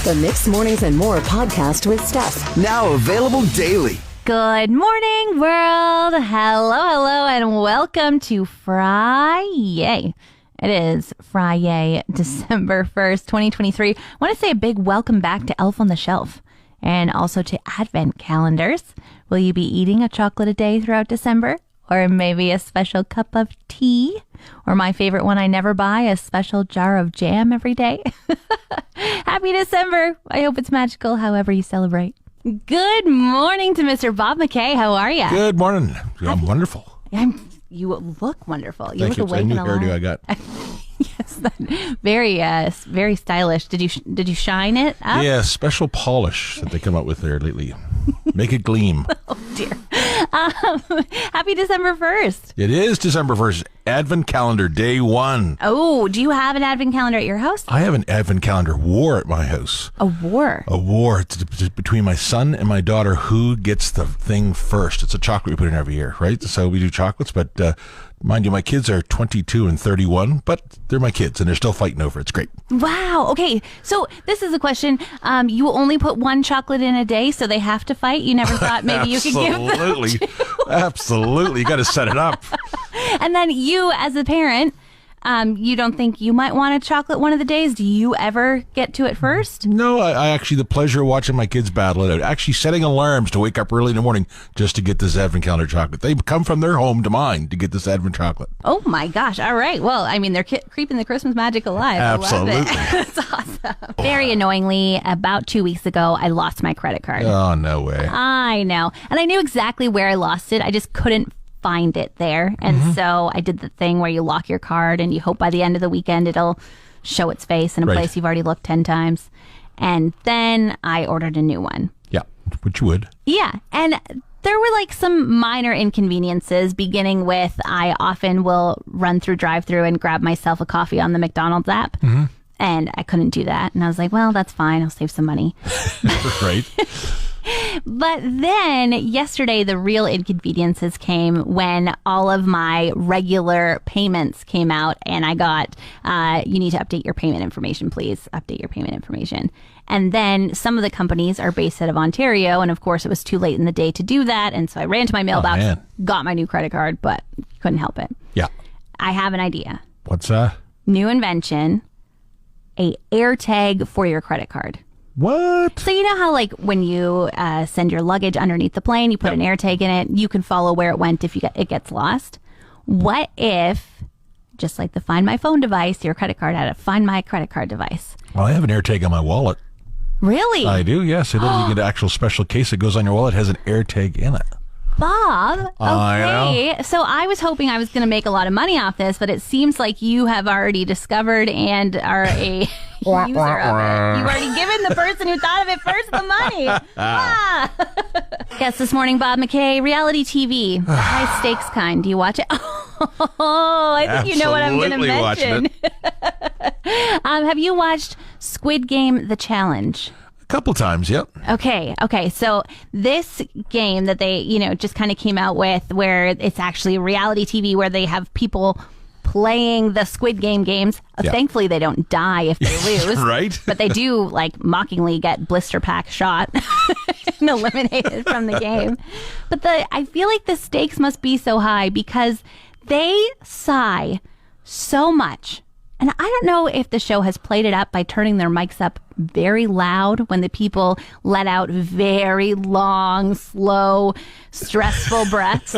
The Mixed Mornings and More podcast with Steph. Now available daily. Good morning, world. Hello, and welcome to Friday. It is Friday, December 1st, 2023. I want to say a big welcome back to Elf on the Shelf and also to Advent calendars. Will you be eating a chocolate a day throughout December? Or maybe a special cup of tea? Or my favorite one I never buy, a special jar of jam every day? Happy December. I hope it's magical however you celebrate. Good morning to Mr. Bob MacKay. How are you? Good morning. I'm wonderful. You look wonderful. You Thank look you. awake It's a and new alive. hairdo I got. Yes, very stylish. Did you shine it up? Yeah, special polish that they come up with there lately. Make it gleam. Oh dear. Happy December 1st. It is December 1st, Advent calendar, day one. Oh, do you have an Advent calendar at your house? I have an Advent calendar war at my house. A war? A war. It's between my son and my daughter who gets the thing first. It's a chocolate we put in every year, right? So we do chocolates, but mind you, my kids are 22 and 31, but they're my kids and they're still fighting over it. It's great. Wow. Okay. So this is a question. You only put one chocolate in a day, so they have to fight? You never thought maybe you could give them two? Absolutely. You got to set it up. And then you, as a parent, you don't think you might want a chocolate one of the days? Do you ever get to it first? No, I actually, the pleasure of watching my kids battle it out, actually setting alarms to wake up early in the morning just to get this Advent calendar chocolate. They come from their home to mine to get this Advent chocolate. Oh my gosh. All right. Well, I mean, they're creeping the Christmas magic alive. Absolutely. I love it. That's awesome. Very annoyingly, about 2 weeks ago, I lost my credit card. Oh, no way. I know. And I knew exactly where I lost it. I just couldn't find it there. And so I did the thing where you lock your card and you hope by the end of the weekend it'll show its face in a place you've already looked 10 times. And then I ordered a new one. Yeah, which you would. Yeah. And there were like some minor inconveniences, beginning with I often will run through drive-thru and grab myself a coffee on the McDonald's app. Mm-hmm. And I couldn't do that. And I was like, well, that's fine. I'll save some money. Right. But then yesterday, the real inconveniences came when all of my regular payments came out and I got, you need to update your payment information, please. Update your payment information. And then some of the companies are based out of Ontario. And of course, it was too late in the day to do that. And so I ran to my mailbox, got my new credit card, but couldn't help it. Yeah. I have an idea. What's that? New invention, a air tag for your credit card. What? So you know how like when you send your luggage underneath the plane, you put an air tag in it, you can follow where it went if it gets lost. What if, just like the Find My Phone device, your credit card had a Find My Credit Card device? Well, I have an air tag on my wallet. Really? I do, yes. You get an actual special case that goes on your wallet. It has an air tag in it. Bob, okay. I know. So I was hoping I was going to make a lot of money off this, but it seems like you have already discovered and are a user of it. You've already given the person who thought of it first the money. Yes, this morning, Bob MacKay, reality TV, the high stakes kind. Do you watch it? Oh, I think you know what I'm going to mention. Have you watched Squid Game: The Challenge? A couple times, yep. Okay. So this game that they, just kind of came out with, where it's actually reality TV where they have people playing the Squid Game games. Yeah. Thankfully, they don't die if they lose. Right. But they do, like, mockingly get blister pack shot and eliminated from the game. But I feel like the stakes must be so high because they sigh so much. And I don't know if the show has played it up by turning their mics up very loud when the people let out very long, slow, stressful breaths.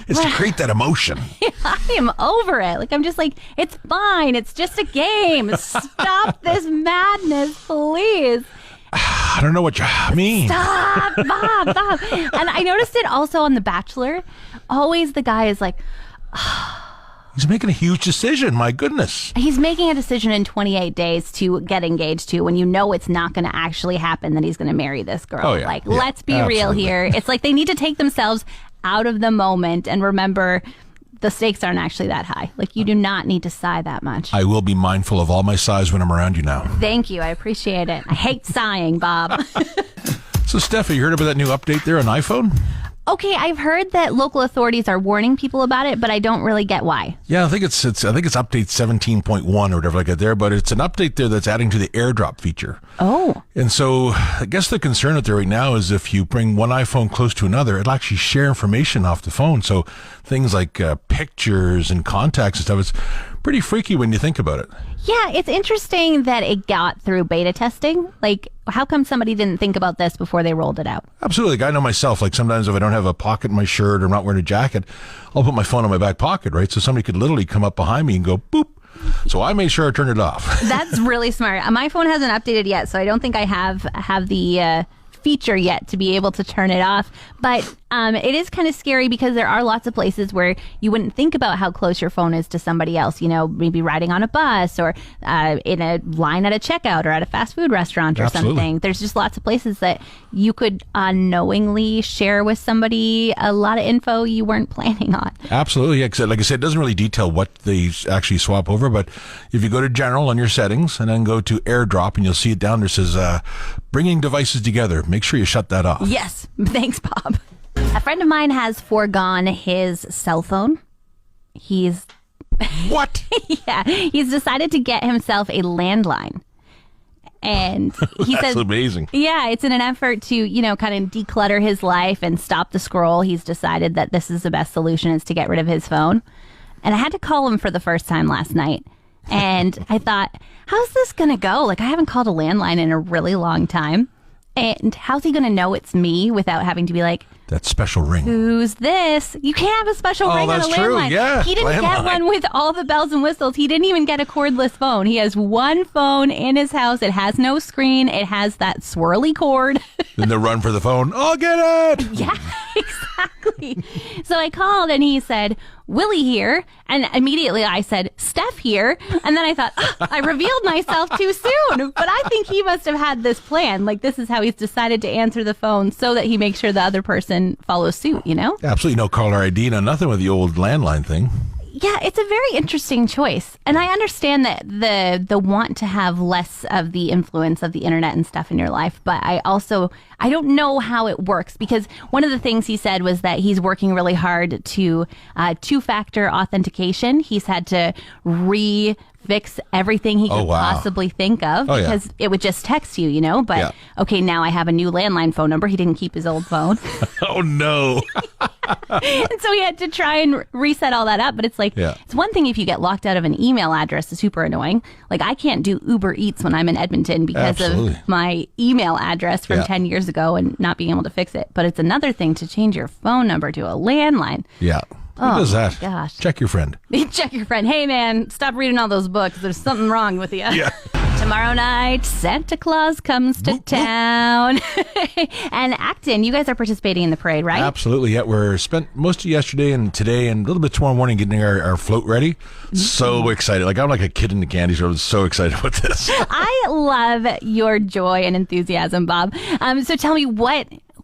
It's to create that emotion. I am over it. Like, I'm just like, it's fine. It's just a game. Stop this madness, please. I don't know what you mean. Stop, Bob. And I noticed it also on The Bachelor. Always the guy is like, He's making a huge decision. My goodness. He's making a decision in 28 days to get engaged to when you know it's not going to actually happen that he's going to marry this girl. Oh, yeah. Like, let's be real here. It's like they need to take themselves out of the moment and remember the stakes aren't actually that high. Like, you do not need to sigh that much. I will be mindful of all my sighs when I'm around you now. Thank you. I appreciate it. I hate sighing, Bob. So, Steph, you heard about that new update there on iPhone? Okay, I've heard that local authorities are warning people about it, but I don't really get why. Yeah, I think it's update 17.1 or whatever like that there, but it's an update there that's adding to the AirDrop feature. Oh. And so I guess the concern out there right now is if you bring one iPhone close to another, it'll actually share information off the phone. So things like pictures and contacts and stuff, it's pretty freaky when you think about it. Yeah, it's interesting that it got through beta testing. Like, how come somebody didn't think about this before they rolled it out? Absolutely. Like I know myself, like sometimes if I don't have a pocket in my shirt or I'm not wearing a jacket, I'll put my phone in my back pocket, right? So somebody could literally come up behind me and go, boop. So I made sure I turned it off. That's really smart. My phone hasn't updated yet, so I don't think I have the feature yet to be able to turn it off. But it is kind of scary because there are lots of places where you wouldn't think about how close your phone is to somebody else, you know, maybe riding on a bus or in a line at a checkout or at a fast food restaurant or something. There's just lots of places that you could unknowingly share with somebody a lot of info you weren't planning on. Absolutely. Yeah, 'cause like I said, it doesn't really detail what they actually swap over, but if you go to General on your settings and then go to AirDrop and you'll see it down there says bringing devices together, make sure you shut that off. Yes. Thanks, Bob. A friend of mine has foregone his cell phone. He's... What? Yeah. He's decided to get himself a landline. And he That's says... amazing. Yeah, it's in an effort to, you know, kind of declutter his life and stop the scroll. He's decided that this is the best solution is to get rid of his phone. And I had to call him for the first time last night. And I thought, how's this going to go? Like, I haven't called a landline in a really long time. And how's he going to know it's me without having to be like, that special ring. Who's this? You can't have a special ring on a that's true. landline. Yeah, he didn't get one with all the bells and whistles. He didn't even get a cordless phone. He has one phone in his house. It has no screen. It has that swirly cord. Then the run for the phone. I'll get it. Yeah, exactly. So I called and he said, Willie here. And immediately I said, Steph here. And then I thought, I revealed myself too soon. But I think he must have had this plan. Like, this is how he's decided to answer the phone so that he makes sure the other person follows suit, you know? Absolutely no caller ID, no nothing with the old landline thing. Yeah, it's a very interesting choice. And I understand that the want to have less of the influence of the internet and stuff in your life. But I don't know how it works, because one of the things he said was that he's working really hard to two-factor authentication. He's had to fix everything he could possibly think of because it would just text you, you know? But okay, now I have a new landline phone number. He didn't keep his old phone. Oh, no. And so he had to try and reset all that up. But it's like, it's one thing if you get locked out of an email address. It's super annoying. Like, I can't do Uber Eats when I'm in Edmonton because of my email address from 10 years ago and not being able to fix it. But it's another thing to change your phone number to a landline. Yeah. Who does that? Gosh. Check your friend. Check your friend. Hey, man, stop reading all those books. There's something wrong with you. Yeah. Tomorrow night, Santa Claus comes to town. And Acton, you guys are participating in the parade, right? Absolutely. Yeah, we're spent most of yesterday and today and a little bit tomorrow morning getting our float ready. So excited. Like, I'm like a kid in the candy store. I'm so excited about this. I love your joy and enthusiasm, Bob. So tell me,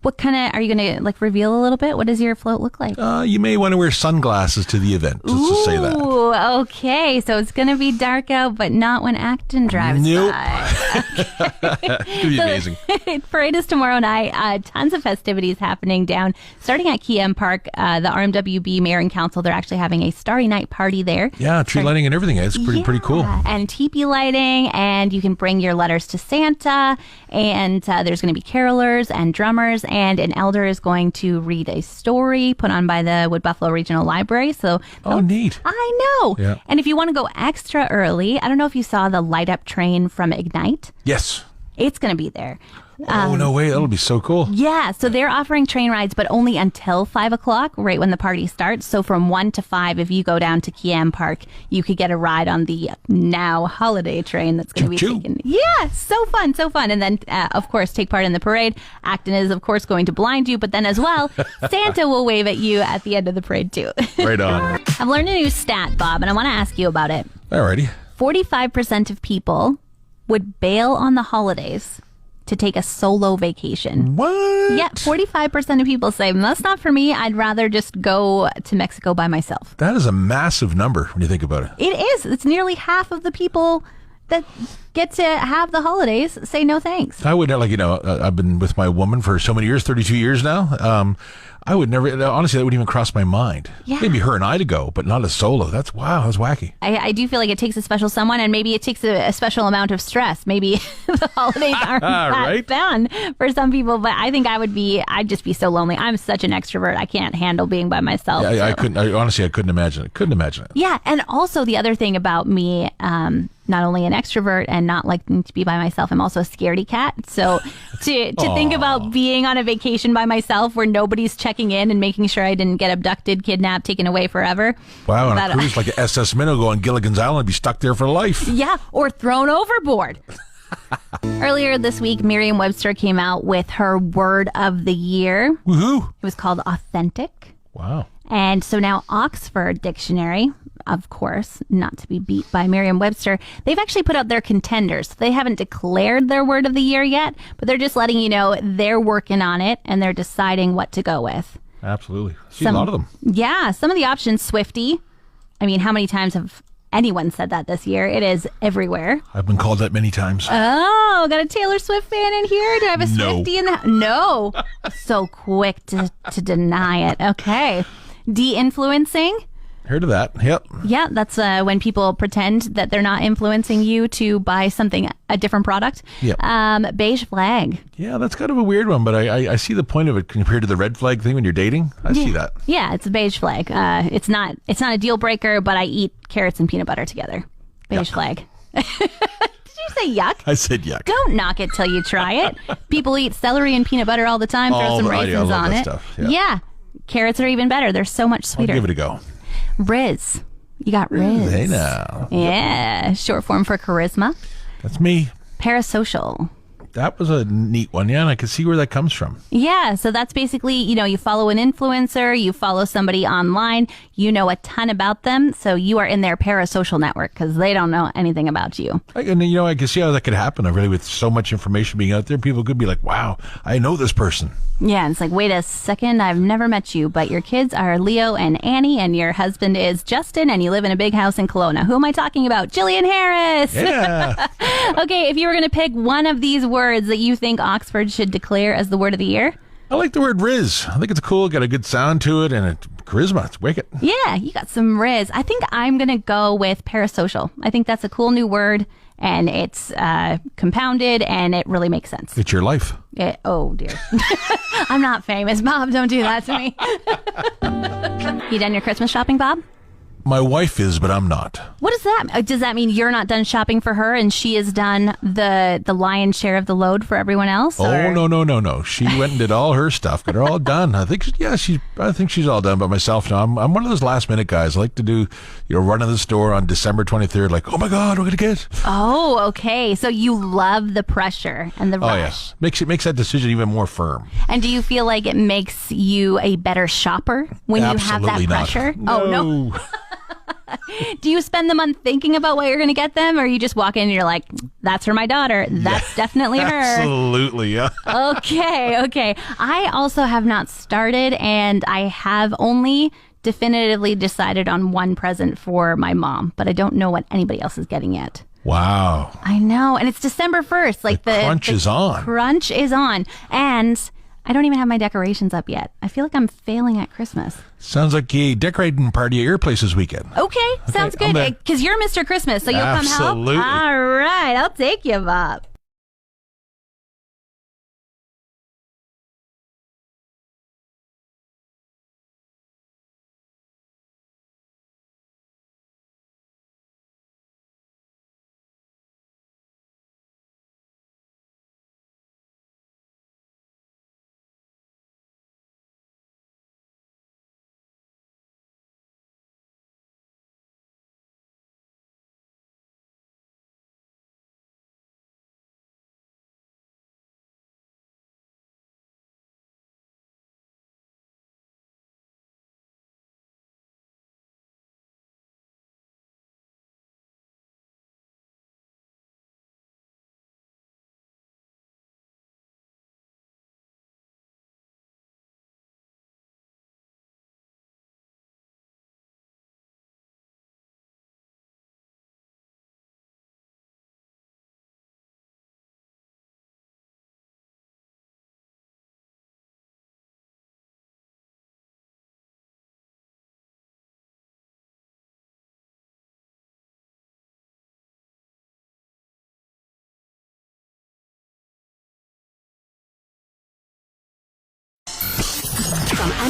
what kind of, are you going to like reveal a little bit? What does your float look like? You may want to wear sunglasses to the event, just to say that. Ooh, okay. So it's going to be dark out, but not when Acton drives by. It's going to be amazing. Parade is tomorrow night. Tons of festivities happening down, starting at KM Park. The RMWB Mayor and Council, they're actually having a Starry Night party there. Yeah, tree lighting and everything. It's pretty cool. And teepee lighting, and you can bring your letters to Santa, and there's going to be carolers and drummers, and an elder is going to read a story put on by the Wood Buffalo Regional Library. So, neat. I know. Yeah. And if you want to go extra early, I don't know if you saw the light up train from Ignite. Yes. It's going to be there. Oh, no way. That'll be so cool. Yeah. So they're offering train rides, but only until 5 o'clock, right when the party starts. So from 1 to 5, if you go down to KM Park, you could get a ride on the now holiday train that's going to be taken. Yeah. So fun. So fun. And then, of course, take part in the parade. Acton is, of course, going to blind you. But then as well, Santa will wave at you at the end of the parade, too. Right on. I've learned a new stat, Bob, and I want to ask you about it. Alrighty. 45% of people would bail on the holidays to take a solo vacation. What? Yeah, 45% of people say, that's not for me. I'd rather just go to Mexico by myself. That is a massive number when you think about it. It is. It's nearly half of the people that get to have the holidays, say no thanks. I would, I've been with my woman for so many years, 32 years now. I would never, honestly, that wouldn't even cross my mind. Yeah. Maybe her and I to go, but not a solo. That's wacky. I do feel like it takes a special someone, and maybe it takes a special amount of stress. Maybe the holidays aren't that Right? fun for some people, but I think I'd just be so lonely. I'm such an extrovert. I can't handle being by myself. Yeah, I so. couldn't, honestly, I couldn't imagine it. Couldn't imagine it. Yeah, and also the other thing about me, not only an extrovert and not liking to be by myself, I'm also a scaredy cat. So to think about being on a vacation by myself where nobody's checking in and making sure I didn't get abducted, kidnapped, taken away forever. Wow, on a cruise like a SS Minnow go on Gilligan's Island, be stuck there for life. Yeah, or thrown overboard. Earlier this week, Merriam-Webster came out with her word of the year. Woohoo! It was called authentic. Wow. And so now Oxford Dictionary, of course, not to be beat by Merriam-Webster, they've actually put out their contenders. They haven't declared their word of the year yet, but they're just letting you know they're working on it and they're deciding what to go with. Absolutely. See a lot of them. Yeah, some of the options, Swiftie. I mean, how many times have anyone said that this year? It is everywhere. I've been called that many times. Oh, got a Taylor Swift fan in here? Do I have a No. Swiftie in the No. So quick to deny it. Okay. De-influencing. Heard of that. Yep. Yeah, that's when people pretend that they're not influencing you to buy something, a different product. Yep. Beige flag. Yeah, that's kind of a weird one, but I see the point of it compared to the red flag thing when you're dating. I see that. Yeah, it's a beige flag. It's not a deal breaker, but I eat carrots and peanut butter together. Beige flag. Did you say yuck? I said yuck. Don't knock it till you try it. People eat celery and peanut butter all the time. Throw some I raisins love on that it. stuff. Yeah. Carrots are even better. They're so much I'll sweeter. give it a go. Riz. You got Riz. Hey now. Yeah. Short form for charisma. That's me. Parasocial. That was a neat one, yeah, and I can see where that comes from. Yeah, so that's basically, you follow an influencer, you follow somebody online, you know a ton about them, so you are in their parasocial network because they don't know anything about you. I can see how that could happen. Really, with so much information being out there, people could be like, wow, I know this person. Yeah, and it's like, wait a second, I've never met you, but your kids are Leo and Annie, and your husband is Justin, and you live in a big house in Kelowna. Who am I talking about? Jillian Harris! Yeah. Okay, if you were going to pick one of these words that you think Oxford should declare as the word of the year. I like the word Riz. I think it's cool. Got a good sound to it and a charisma. It's wicked. Yeah, you got some Riz. I think I'm going to go with parasocial. I think that's a cool new word, and it's compounded, and it really makes sense. It's your life. Oh, dear. I'm not famous, Bob. Don't do that to me. You done your Christmas shopping, Bob? My wife is, but I'm not. What does that? Does that mean you're not done shopping for her, and she has done the lion's share of the load for everyone else? Oh, or? no. She went and did all her stuff. Got her all done. I think she's all done. But myself, no. I'm one of those last minute guys. I like to do, run in the store on December 23rd. Like, oh my God, what gonna get? Oh, okay. So you love the pressure and the rush. Oh yeah, makes that decision even more firm. And do you feel like it makes you a better shopper when Absolutely you have that pressure? not. Oh no. Do you spend the month thinking about what you're going to get them, or you just walk in and you're like, that's for my daughter. That's definitely her. Absolutely, yeah. Okay. I also have not started, and I have only definitively decided on one present for my mom, but I don't know what anybody else is getting yet. Wow. I know. And it's December 1st. Like the crunch is on. Crunch is on. And I don't even have my decorations up yet. I feel like I'm failing at Christmas. Sounds like a decorating party at your place this weekend. Okay, sounds good. Because you're Mr. Christmas, so you'll come help? Absolutely. All right, I'll take you, Bob.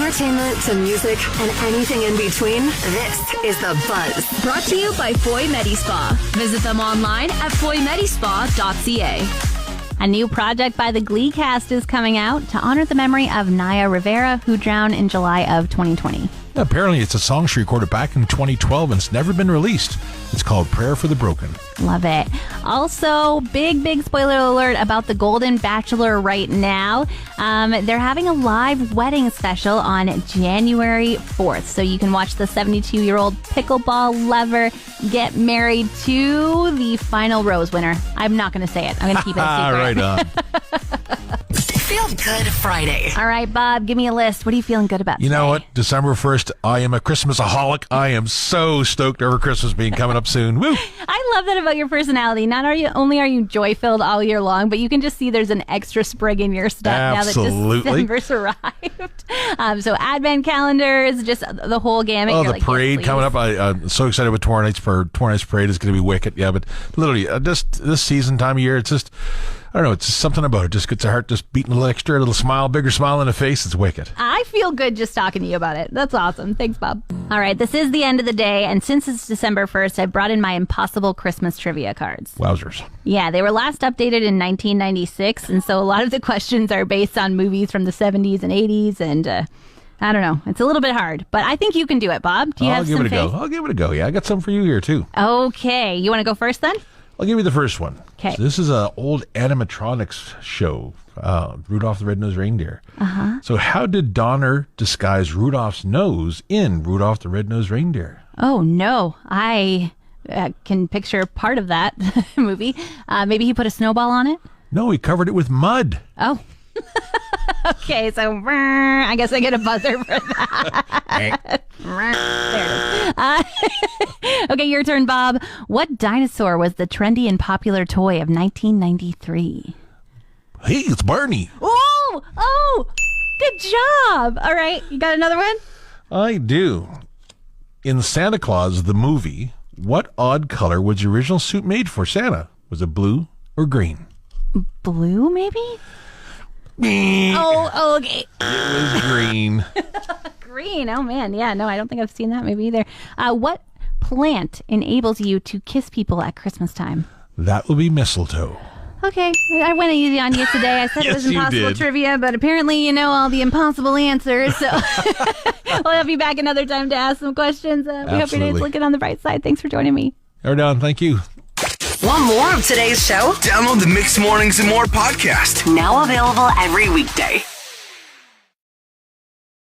entertainment to music and anything in between, this is The Buzz. Brought to you by Foy Medispa. Visit them online at foymedispa.ca. A new project by the Glee cast is coming out to honor the memory of Naya Rivera, who drowned in July of 2020. Apparently, it's a song she recorded back in 2012 and it's never been released. It's called Prayer for the Broken. Love it. Also, big spoiler alert about the Golden Bachelor right now. They're having a live wedding special on January 4th. So you can watch the 72-year-old pickleball lover get married to the final rose winner. I'm not going to say it. I'm going to keep it a secret. Right on. Feel Good Friday. All right, Bob, give me a list. What are you feeling good about You know today? what? December 1st, I am a Christmasaholic. I am so stoked over Christmas being coming up soon. Woo! I love that about your personality. Not only are you joy-filled all year long, but you can just see there's an extra sprig in your step Absolutely. now that December's arrived. So advent calendars, just the whole gamut. Oh, You're the like, parade yes, coming up. I'm so excited with Tomorrow Night's Parade is going to be wicked. Yeah, but literally, just this season, time of year, it's just, I don't know, it's just something about it. Just gets the heart just beating a little extra, a little smile, bigger smile on the face. It's wicked. I feel good just talking to you about it. That's awesome. Thanks, Bob. All right, this is the end of the day, and since it's December 1st, I brought in my Impossible Christmas trivia cards. Wowzers. Yeah, they were last updated in 1996, and so a lot of the questions are based on movies from the 70s and 80s, and I don't know. It's a little bit hard, but I think you can do it, Bob. Do you have some faith? I'll give it a go. Yeah, I got some for you here, too. Okay. You want to go first, then? I'll give you the first one. Okay. So this is an old animatronics show, Rudolph the Red-Nosed Reindeer. Uh-huh. So how did Donner disguise Rudolph's nose in Rudolph the Red-Nosed Reindeer? Oh, no. I can picture part of that movie. Maybe he put a snowball on it? No, he covered it with mud. Oh. Okay, so I guess I get a buzzer for that. There it is. Okay, your turn, Bob. What dinosaur was the trendy and popular toy of 1993? Hey, it's Barney. Oh, good job. All right, you got another one? I do. In Santa Claus, the movie, what odd color was the original suit made for Santa? Was it blue or green? Blue, maybe? Oh, okay. It was green. Green. Oh, man. Yeah, no, I don't think I've seen that movie either. What plant enables you to kiss people at Christmas time? That will be mistletoe. Okay, I went easy on you today. I said it was Yes, you impossible did. trivia, but apparently you know all the impossible answers. So we'll have you back another time to ask some questions. We hope your day's Absolutely. looking on the bright side. Thanks for joining me. You're done. Thank you. Want more of today's show? Download the Mixed Mornings and More podcast. Now available every weekday.